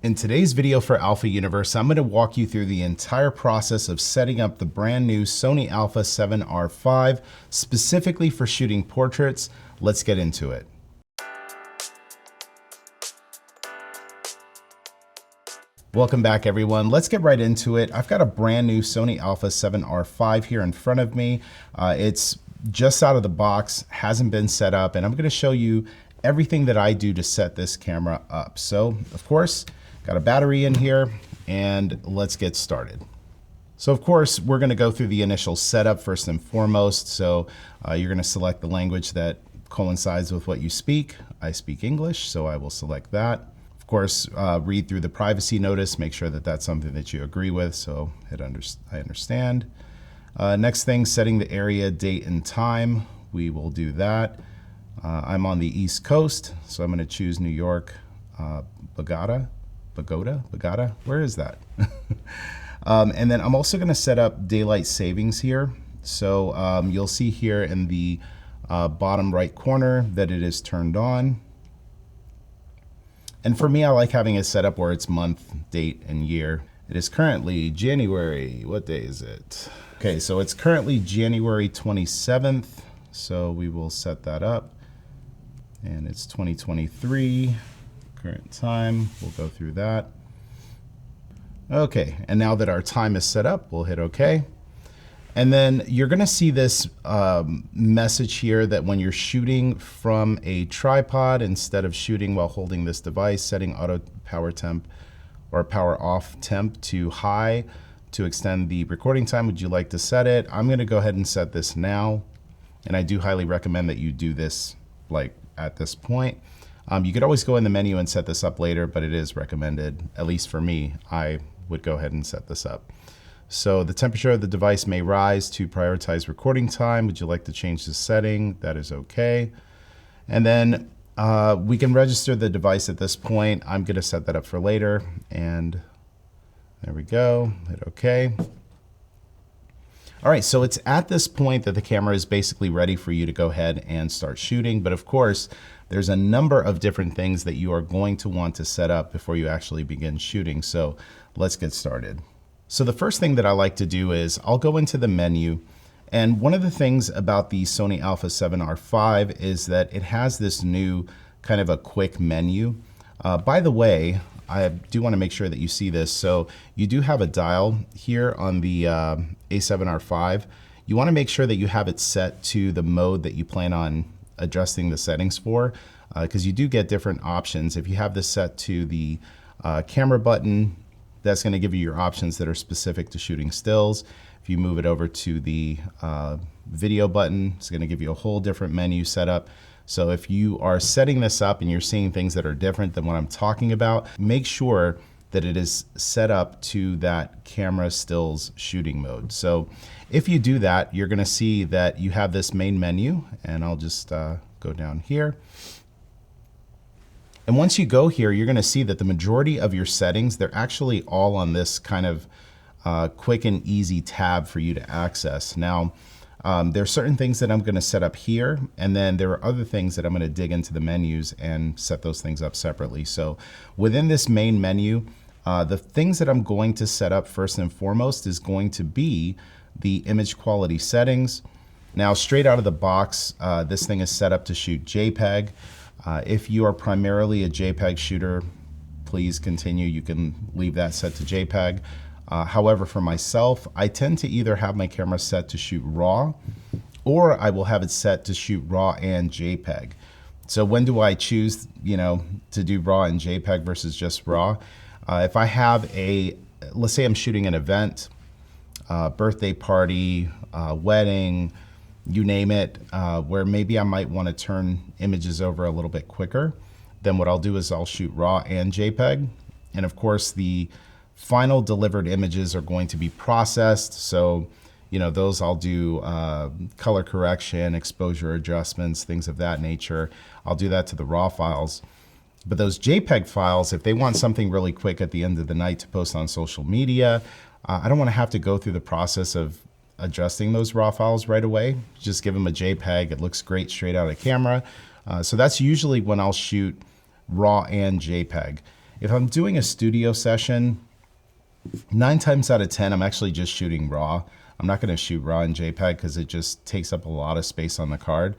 In today's video for Alpha Universe, I'm going to walk you through the entire process of setting up the brand new Sony Alpha 7R5 specifically for shooting portraits. Let's get into it. Welcome back everyone. Let's get right into it. I've got a brand new Sony Alpha 7R5 here in front of me. It's just out of the box, hasn't been set up, and I'm going to show you everything that I do to set this camera up. So of course, got a battery in here, and let's get started. So of course, we're gonna go through the initial setup first and foremost. So you're gonna select the language that coincides with what you speak. I speak English, so I will select that. Of course, read through the privacy notice, make sure that that's something that you agree with, so hit I understand. Next thing, setting the area, date, and time. We will do that. I'm on the East Coast, so I'm gonna choose New York, Bogota, where is that? And then I'm also gonna set up daylight savings here. So you'll see here in the bottom right corner that it is turned on. And for me, I like having it set up where it's month, date, and year. It is currently January, what day is it? Okay, so it's currently January 27th. So we will set that up. And it's 2023. Current time, we'll go through that. Okay, and now that our time is set up, we'll hit OK. And then you're gonna see this message here that when you're shooting from a tripod, instead of shooting while holding this device, setting auto power temp or power off temp to high to extend the recording time, would you like to set it? I'm gonna go ahead and set this now. And I do highly recommend that you do this like at this point. You could always go in the menu and set this up later, but it is recommended, at least for me, I would go ahead and set this up. So the temperature of the device may rise to prioritize recording time. Would you like to change the setting? That is okay. And then we can register the device at this point. I'm gonna set that up for later, and there we go, hit okay. All right, so it's at this point that the camera is basically ready for you to go ahead and start shooting. But of course, there's a number of different things that you are going to want to set up before you actually begin shooting. So let's get started. So the first thing that I like to do is I'll go into the menu. And one of the things about the Sony Alpha 7R5 is that it has this new kind of a quick menu. By the way, I do want to make sure that you see this. So you do have a dial here on the A7R5. You want to make sure that you have it set to the mode that you plan on adjusting the settings for, because you do get different options. If you have this set to the camera button, that's going to give you your options that are specific to shooting stills. If you move it over to the video button, it's going to give you a whole different menu setup. So if you are setting this up and you're seeing things that are different than what I'm talking about, make sure that it is set up to that camera stills shooting mode. So if you do that, you're gonna see that you have this main menu, and I'll just go down here. And once you go here, you're gonna see that the majority of your settings, they're actually all on this kind of quick and easy tab for you to access. Now, there are certain things that I'm gonna set up here, and then there are other things that I'm gonna dig into the menus and set those things up separately. So within this main menu, the things that I'm going to set up first and foremost is going to be the image quality settings. Now, straight out of the box, this thing is set up to shoot JPEG. If you are primarily a JPEG shooter, please continue. You can leave that set to JPEG. However, for myself, I tend to either have my camera set to shoot RAW, or I will have it set to shoot RAW and JPEG. So when do I choose, to do RAW and JPEG versus just RAW? If I have let's say I'm shooting an event, birthday party, wedding, you name it, where maybe I might want to turn images over a little bit quicker, then what I'll do is I'll shoot RAW and JPEG. And of course, the final delivered images are going to be processed. So, those I'll do color correction, exposure adjustments, things of that nature. I'll do that to the RAW files. But those JPEG files, if they want something really quick at the end of the night to post on social media, I don't want to have to go through the process of adjusting those RAW files right away. Just give them a JPEG. It looks great straight out of camera. So that's usually when I'll shoot RAW and JPEG. If I'm doing a studio session, 9 times out of 10, I'm actually just shooting RAW. I'm not gonna shoot RAW in JPEG because it just takes up a lot of space on the card.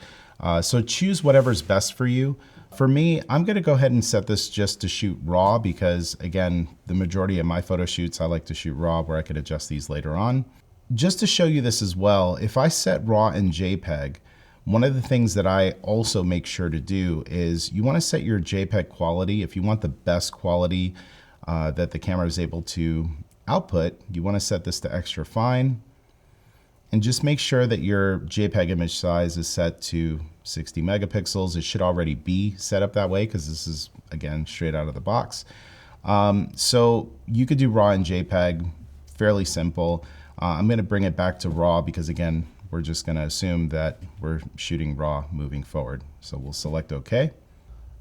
So choose whatever's best for you. For me, I'm gonna go ahead and set this just to shoot RAW because again, the majority of my photo shoots, I like to shoot RAW where I could adjust these later on. Just to show you this as well, if I set RAW in JPEG, one of the things that I also make sure to do is you wanna set your JPEG quality. If you want the best quality that the camera is able to output, you wanna set this to extra fine. And just make sure that your JPEG image size is set to 60 megapixels. It should already be set up that way because this is, again, straight out of the box. So you could do RAW and JPEG, fairly simple. I'm gonna bring it back to RAW because again, we're just gonna assume that we're shooting RAW moving forward. So we'll select OK.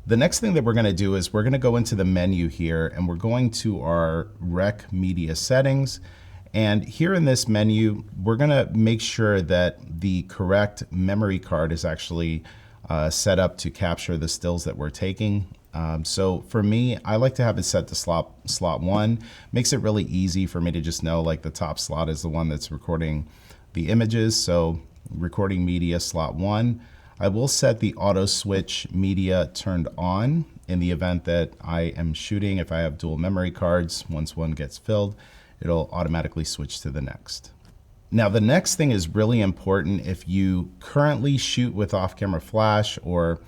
The next thing that we're gonna do is we're gonna go into the menu here and we're going to our Rec Media Settings. And here in this menu, we're gonna make sure that the correct memory card is actually set up to capture the stills that we're taking. So for me, I like to have it set to slot 1. Makes it really easy for me to just know like the top slot is the one that's recording the images. So recording media slot 1. I will set the auto switch media turned on in the event that I am shooting. If I have dual memory cards, once one gets filled, it'll automatically switch to the next. Now the next thing is really important. If you currently shoot with off-camera flash or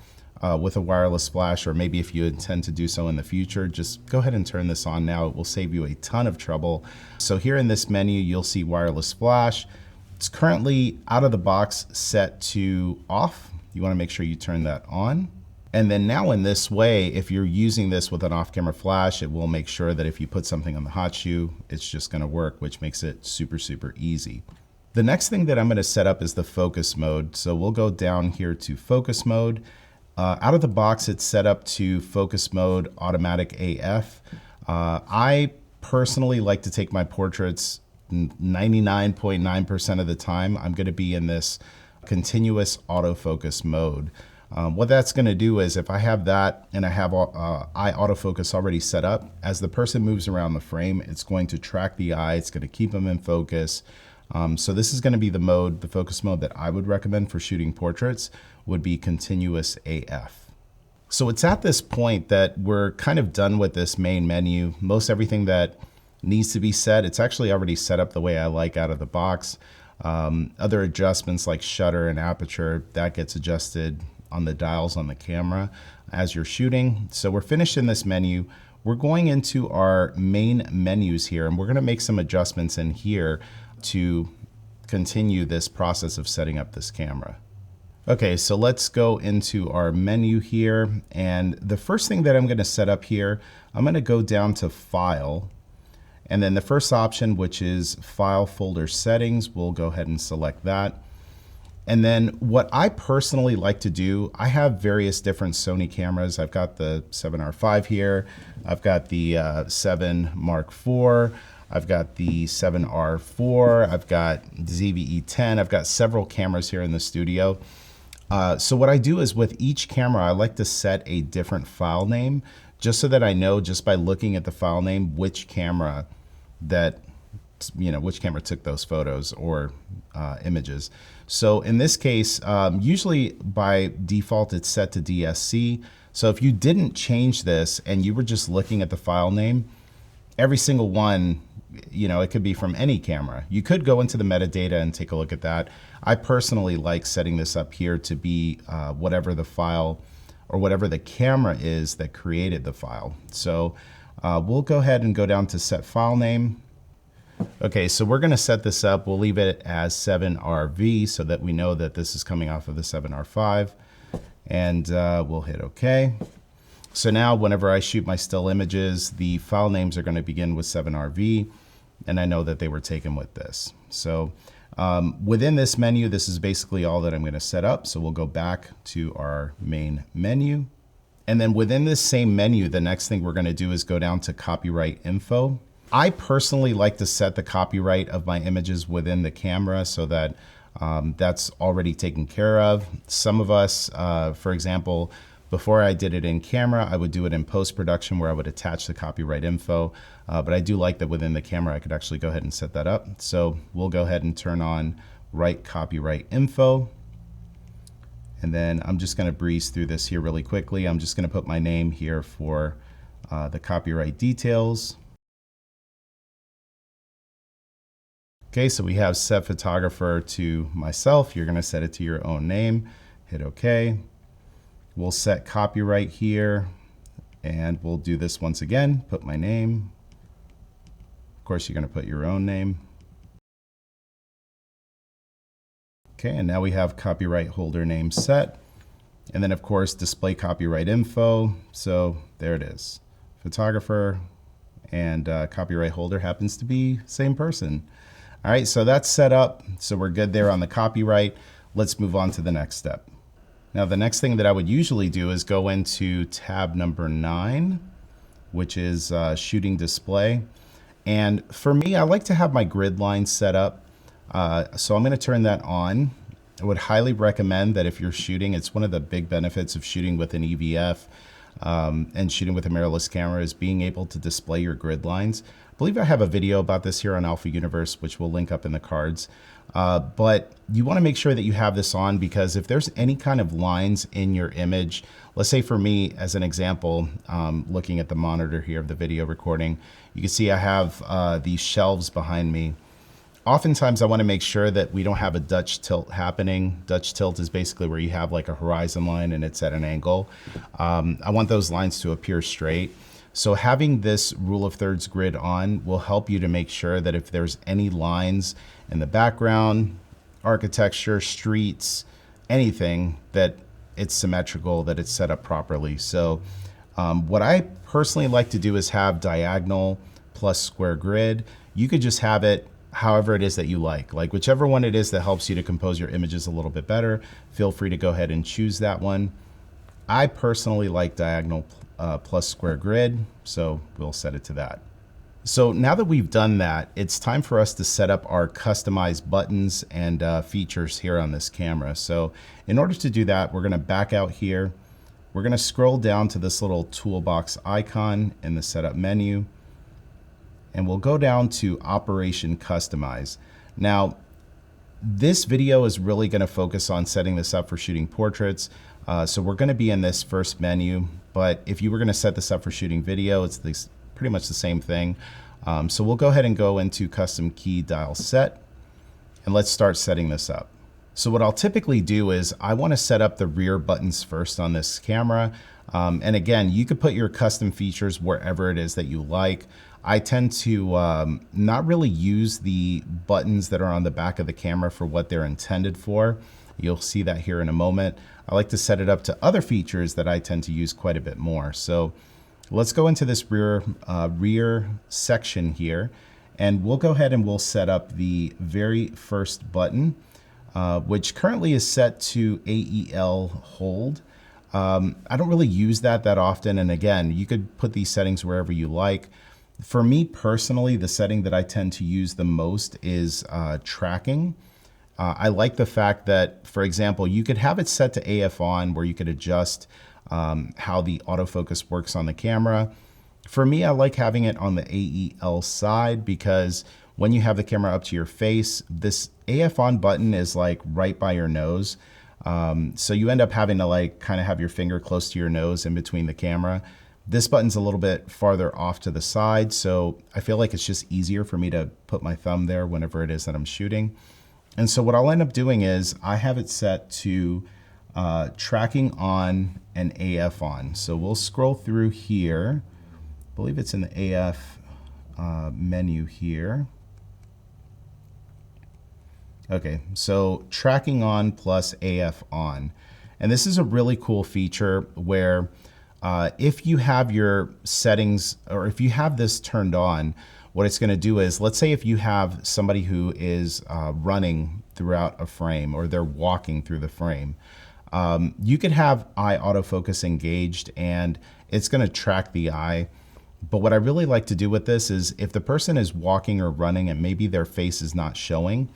with a wireless flash, or maybe if you intend to do so in the future, just go ahead and turn this on now. It will save you a ton of trouble. So here in this menu, you'll see wireless flash. It's currently out of the box set to off. You wanna make sure you turn that on. And then now in this way, if you're using this with an off-camera flash, it will make sure that if you put something on the hot shoe, it's just gonna work, which makes it super, super easy. The next thing that I'm gonna set up is the focus mode. So we'll go down here to focus mode. Out of the box, it's set up to focus mode automatic AF. I personally like to take my portraits 99.9% of the time. I'm gonna be in this continuous autofocus mode. What that's gonna do is if I have that and I have eye autofocus already set up, as the person moves around the frame, it's going to track the eye, it's gonna keep them in focus. So this is gonna be the mode, the focus mode that I would recommend for shooting portraits would be continuous AF. So it's at this point that we're kind of done with this main menu. Most everything that needs to be set, it's actually already set up the way I like out of the box. Other adjustments like shutter and aperture, that gets adjusted on the dials on the camera as you're shooting. So we're finished in this menu. We're going into our main menus here and we're gonna make some adjustments in here to continue this process of setting up this camera. Okay, so let's go into our menu here. And the first thing that I'm gonna set up here, I'm gonna go down to File. And then the first option, which is File Folder Settings, we'll go ahead and select that. And then what I personally like to do, I have various different Sony cameras. I've got the 7R5 here. I've got the 7 Mark IV. I've got the 7R4. I've got ZVE10. I've got several cameras here in the studio. So what I do is with each camera, I like to set a different file name just so that I know just by looking at the file name, which camera which camera took those photos or images. So in this case, usually by default, it's set to DSC. So if you didn't change this and you were just looking at the file name, every single one, it could be from any camera. You could go into the metadata and take a look at that. I personally like setting this up here to be whatever the file or whatever the camera is that created the file. So we'll go ahead and go down to set file name. Okay, so we're gonna set this up. We'll leave it as 7RV so that we know that this is coming off of the 7R5. And we'll hit okay. So now whenever I shoot my still images, the file names are gonna begin with 7RV, and I know that they were taken with this. So within this menu, this is basically all that I'm gonna set up. So we'll go back to our main menu. And then within this same menu, the next thing we're gonna do is go down to copyright info. I personally like to set the copyright of my images within the camera so that that's already taken care of. Some of us, for example, Before I did it in camera, I would do it in post-production where I would attach the copyright info. But I do like that within the camera, I could actually go ahead and set that up. So we'll go ahead and turn on write copyright info. And then I'm just going to breeze through this here really quickly. I'm just going to put my name here for the copyright details. Okay, so we have set photographer to myself. You're going to set it to your own name. Hit OK. We'll set copyright here, and we'll do this once again. Put my name. Of course, you're going to put your own name. Okay, and now we have copyright holder name set. And then, of course, display copyright info. So there it is. Photographer and copyright holder happens to be same person. All right, so that's set up. So we're good there on the copyright. Let's move on to the next step. Now, the next thing that I would usually do is go into tab number 9, which is shooting display. And for me, I like to have my grid lines set up. So I'm going to turn that on. I would highly recommend that if you're shooting, it's one of the big benefits of shooting with an EVF and shooting with a mirrorless camera is being able to display your grid lines. I believe I have a video about this here on Alpha Universe, which we'll link up in the cards. But you want to make sure that you have this on because if there's any kind of lines in your image, let's say for me, as an example, looking at the monitor here of the video recording, you can see I have these shelves behind me. Oftentimes I want to make sure that we don't have a Dutch tilt happening. Dutch tilt is basically where you have like a horizon line and it's at an angle. I want those lines to appear straight. So having this rule of thirds grid on will help you to make sure that if there's any lines in the background, architecture, streets, anything, that it's symmetrical, that it's set up properly. So what I personally like to do is have diagonal plus square grid. You could just have it however it is that you like whichever one it is that helps you to compose your images a little bit better, feel free to go ahead and choose that one. I personally like diagonal plus square grid, so we'll set it to that. So now that we've done that, it's time for us to set up our customized buttons and features here on this camera. So in order to do that, we're going to back out here. We're going to scroll down to this little toolbox icon in the setup menu. And we'll go down to Operation Customize. Now, this video is really going to focus on setting this up for shooting portraits. So we're going to be in this first menu, but if you were going to set this up for shooting video, it's pretty much the same thing. So we'll go ahead and go into Custom Key Dial Set, and let's start setting this up. So what I'll typically do is I want to set up the rear buttons first on this camera. And again, you could put your custom features wherever it is that you like. I tend to not really use the buttons that are on the back of the camera for what they're intended for. You'll see that here in a moment. I like to set it up to other features that I tend to use quite a bit more. So let's go into this rear section here, and we'll go ahead and we'll set up the very first button, which currently is set to AEL hold. I don't really use that often, and again, you could put these settings wherever you like. For me personally, the setting that I tend to use the most is tracking. I like the fact that, for example, you could have it set to AF on where you could adjust how the autofocus works on the camera. For me, I like having it on the AEL side because when you have the camera up to your face, this AF on button is like right by your nose. So you end up having to like kind of have your finger close to your nose in between the camera. This button's a little bit farther off to the side, so I feel like it's just easier for me to put my thumb there whenever it is that I'm shooting. And so what I'll end up doing is I have it set to tracking on and AF on. So we'll scroll through here. I believe it's in the AF menu here. Okay, so tracking on plus AF on. And this is a really cool feature where if you have your settings, or if you have this turned on, what it's going to do is, let's say if you have somebody who is running throughout a frame, or they're walking through the frame, you could have eye autofocus engaged and it's going to track the eye. But what I really like to do with this is if the person is walking or running and maybe their face is not showing,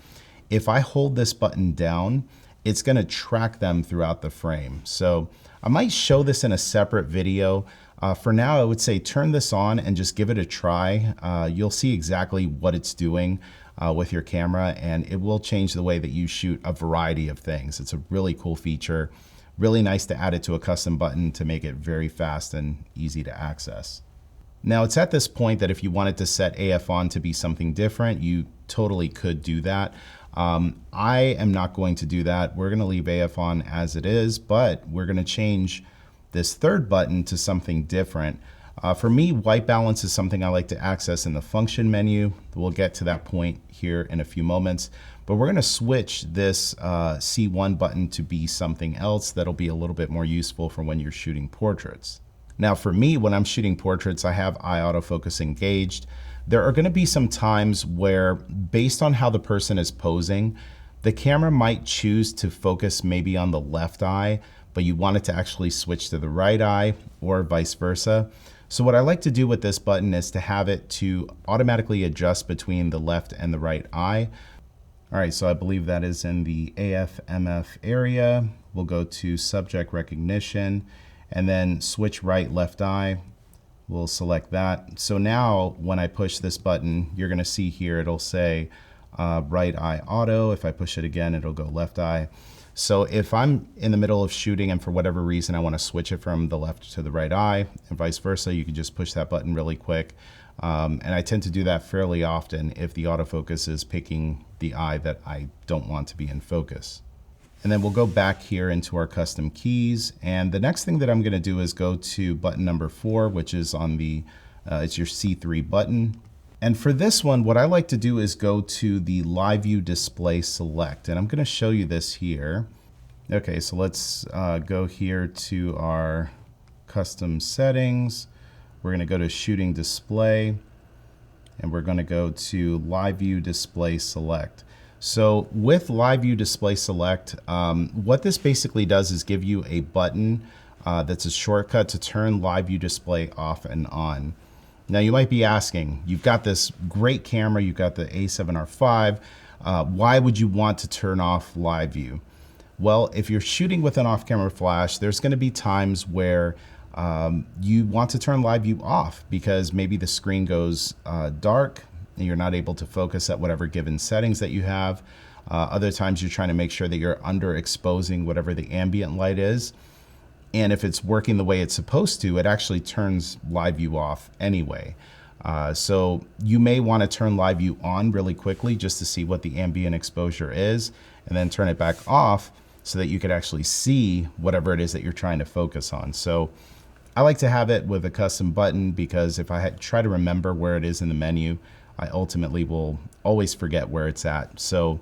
if I hold this button down, it's going to track them throughout the frame. So I might show this in a separate video. For now, I would say turn this on and just give it a try. You'll see exactly what it's doing with your camera, and it will change the way that you shoot a variety of things. It's a really cool feature. Really nice to add it to a custom button to make it very fast and easy to access. Now it's at this point that if you wanted to set AF on to be something different, you totally could do that. I am not going to do that. We're going to leave AF on as it is, but we're going to change this third button to something different. For me, white balance is something I like to access in the function menu. We'll get to that point here in a few moments, but we're going to switch this C1 button to be something else that'll be a little bit more useful for when you're shooting portraits. Now for me, when I'm shooting portraits, I have eye autofocus engaged. There are going to be some times where, based on how the person is posing, the camera might choose to focus maybe on the left eye, but you want it to actually switch to the right eye, or vice versa. So what I like to do with this button is to have it to automatically adjust between the left and the right eye. All right, so I believe that is in the AF/MF area. We'll go to subject recognition and then switch right left eye. We'll select that. So now when I push this button, you're gonna see here, it'll say right eye auto. If I push it again, it'll go left eye. So if I'm in the middle of shooting and for whatever reason I wanna switch it from the left to the right eye and vice versa, you can just push that button really quick. And I tend to do that fairly often if the autofocus is picking the eye that I don't want to be in focus. And then we'll go back here into our custom keys. And the next thing that I'm gonna do is go to button number 4, which is on the, it's your C3 button. And for this one, what I like to do is go to the live view display select. And I'm gonna show you this here. Okay, so let's go here to our custom settings. We're gonna go to shooting display, and we're gonna go to live view display select. So with live view display select, what this basically does is give you a button that's a shortcut to turn live view display off and on. Now you might be asking, you've got this great camera, you've got the A7R5, why would you want to turn off live view? Well, if you're shooting with an off-camera flash, there's gonna be times where you want to turn live view off because maybe the screen goes dark and you're not able to focus at whatever given settings that you have. Other times you're trying to make sure that you're underexposing whatever the ambient light is. And if it's working the way it's supposed to, it actually turns live view off anyway. So you may want to turn live view on really quickly just to see what the ambient exposure is, and then turn it back off so that you could actually see whatever it is that you're trying to focus on. So I like to have it with a custom button because if I try to remember where it is in the menu, I ultimately will always forget where it's at. So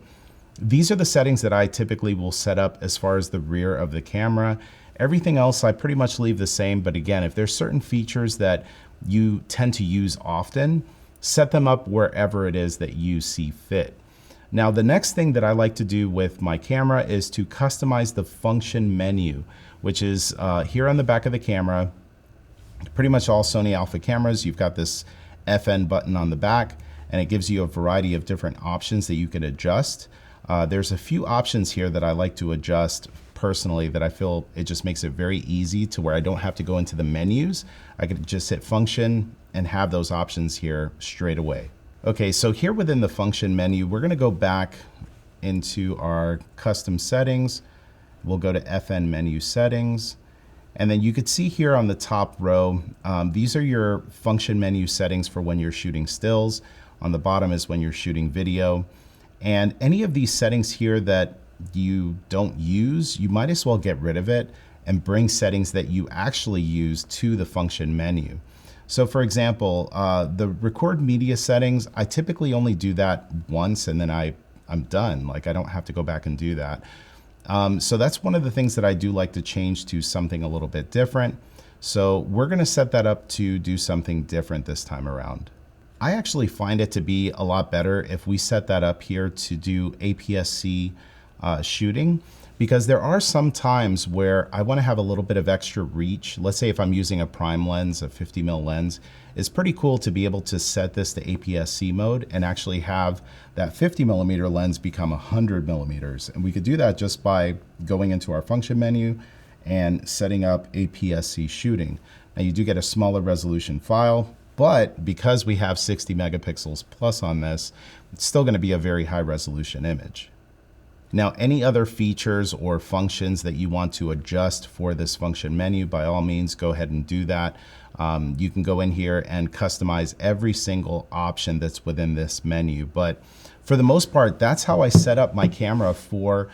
these are the settings that I typically will set up as far as the rear of the camera. Everything else I pretty much leave the same, but again, if there's certain features that you tend to use often, set them up wherever it is that you see fit. Now, the next thing that I like to do with my camera is to customize the function menu, which is here on the back of the camera. Pretty much all Sony Alpha cameras, you've got this FN button on the back, and it gives you a variety of different options that you can adjust. There's a few options here that I like to adjust personally that I feel it just makes it very easy to where I don't have to go into the menus. I could just hit function and have those options here straight away. Okay, so here within the function menu, we're gonna go back into our custom settings. We'll go to FN menu settings. And then you could see here on the top row, these are your function menu settings for when you're shooting stills. On the bottom is when you're shooting video. And any of these settings here that you don't use, you might as well get rid of it and bring settings that you actually use to the function menu. So for example, the record media settings, I typically only do that once and then I'm done. Like I don't have to go back and do that. So that's one of the things that I do like to change to something a little bit different. So we're gonna set that up to do something different this time around. I actually find it to be a lot better if we set that up here to do APS-C shooting, because there are some times where I want to have a little bit of extra reach. Let's say if I'm using a prime lens, a 50mm lens, it's pretty cool to be able to set this to APS-C mode and actually have that 50mm lens become 100mm. And we could do that just by going into our function menu and setting up APS-C shooting. Now you do get a smaller resolution file, but because we have 60 megapixels plus on this, it's still going to be a very high resolution image. Now, any other features or functions that you want to adjust for this function menu, by all means, go ahead and do that. You can go in here and customize every single option that's within this menu. But for the most part, that's how I set up my camera for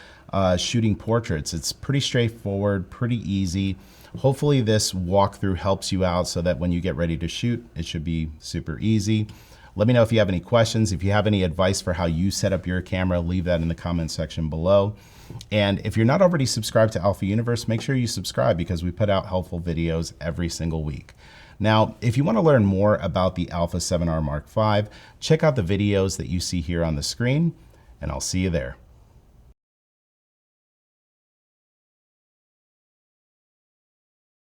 shooting portraits. It's pretty straightforward, pretty easy. Hopefully this walkthrough helps you out so that when you get ready to shoot, it should be super easy. Let me know if you have any questions. If you have any advice for how you set up your camera, leave that in the comment section below. And if you're not already subscribed to Alpha Universe, make sure you subscribe because we put out helpful videos every single week. Now, if you want to learn more about the Alpha 7R Mark V, check out the videos that you see here on the screen, and I'll see you there.